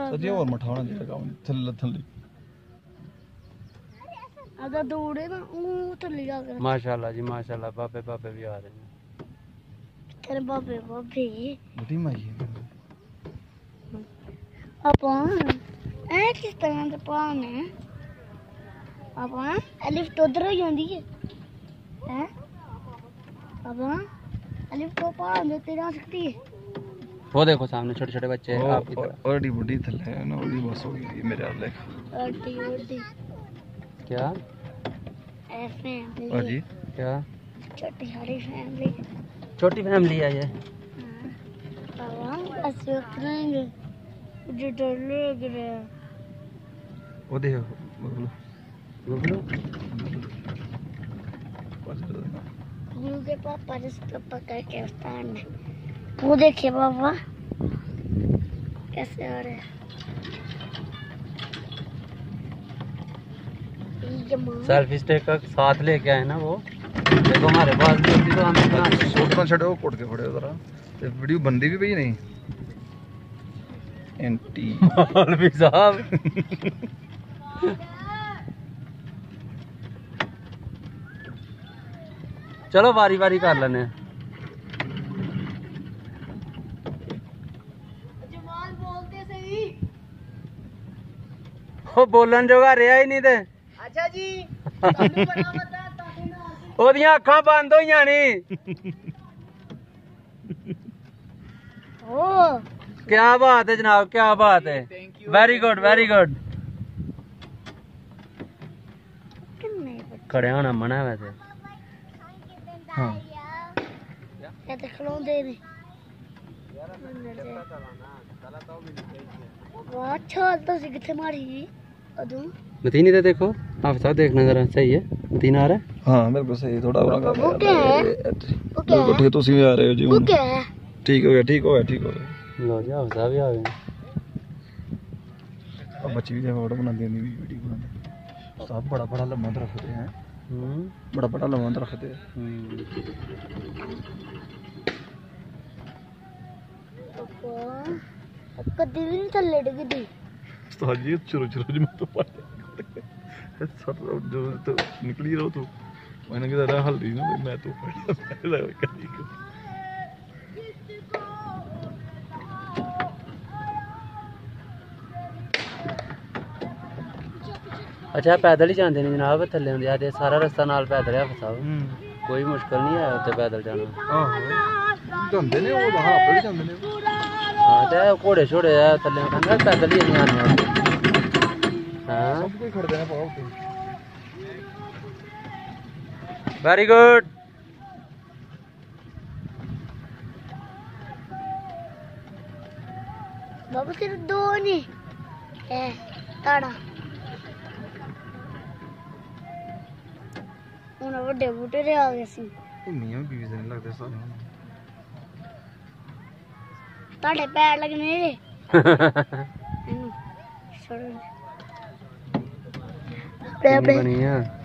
अजे और मठा होना चाहिए काम थल्ले थल्ले अगर दौड़े ना वो थल्ले जाकर माशाल्लाह जी माशाल्लाह बाबे बाबे भी आ रहे हैं तेरे बाबे बाबे बड़ी माई है अपन ऐ किस तरह से पान है अपन अलिफ तो उधर ही होती है हैं अपन अलिफ तो पान में तेरा सकती है वो देखो सामने छोटे छोटे बच्चे हैं आपकी तरह ऑलरेडी बड़ी थल्ले है ना ओदी बस हो गई मेरे हाल लेख ओडी क्या फैमिली हां जी क्या छोटी सारी फैमिली छोटी फैमिली है ये बाबा ऐसे करेंगे जो डर लग रहा है वो देखो गुगलू गुगलू के पापा जिसको पकड़ के उतार ने वो देखिए पापा कैसे आ रहे हैं सेल्फी स्टिक का साथ लेके आए ना वो देखो हमारे पास भी होती तो हमें बना शूट ना छड़ो कोट के खड़े जरा ते वीडियो बनदी भी पई नहीं एंटी मौलवी साहब चलो बारी बारी कर लेने जमाल बोलते सही वो बोलन जोगा रहा ही नहीं थे अच्छा जी ਤੁਹਾਨੂੰ ਬੜਾ ਪਤਾ ਤੁਹਾਡੇ ਨਾਲ ओदियां अखां बंद होईयां नी ओ क्या बात है जनाब क्या बात है वेरी गुड खड़े होना मना है वैसे हां ये तो खिलौंदे ने वाह अच्छा तो सी किथे मारी अदू मतीनी तो देखो आप सब देखना जरा सही है मतीना आ रहा है हां बिल्कुल सही थोड़ा और कर वो क्या है बिल्कुल ठीक तुसी भी आ रहे हो जी वो क्या है ठीक हो गया लो जी आप सब भी आ गए अब बच्ची भी फोटो बनाती है वीडियो बनाते सब बड़ा बड़ा लम्बा तो रखते हैं बड़ा बड़ा लम्बा तो रखते हैं कदी भी नहीं थल्ले डिगदी उस्ताद जी चुरो जी मैं तो पाटे सर जो तो निकली रहो तो मैंने कहा हल्दी ना मैं तो अच्छा पैदल ही जाते नहीं जनाब थले होंगे सारा रास्ता नाल पैदल है साहब कोई मुश्किल नहीं है उत्ते पैदल जाना जांदे ने वो बाहर आपे भी जांदे ने हां ते घोड़े छोड़े थले कहंदा पैदल ही नहीं आने हां सब कोई खड़दे ने पाओ वेरी गुड बाबू सिर्फ दो नहीं है ताड़ा उन्हें बड़े बूटे रे आ गए सी मियां बीवी से नहीं लगते सारे ताड़े पैर लगने रे छोड़ बनी है